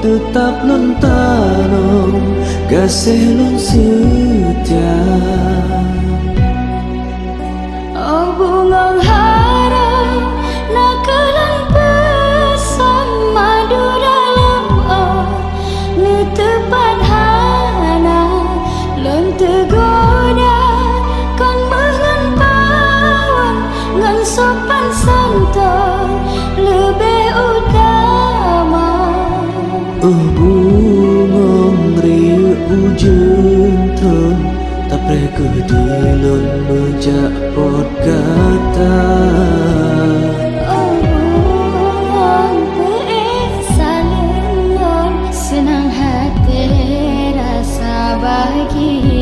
tetap non tanam kasih non setia. Oh bunga haram nakalan pesan madu dalam nu tepat hana lon tergoda kon mengan pawang ngan sopan santun lebih utama. Bungong riu ujung tak preke dilon mejak pot kata. Bungong pesalengon senang hati rasa bahagia.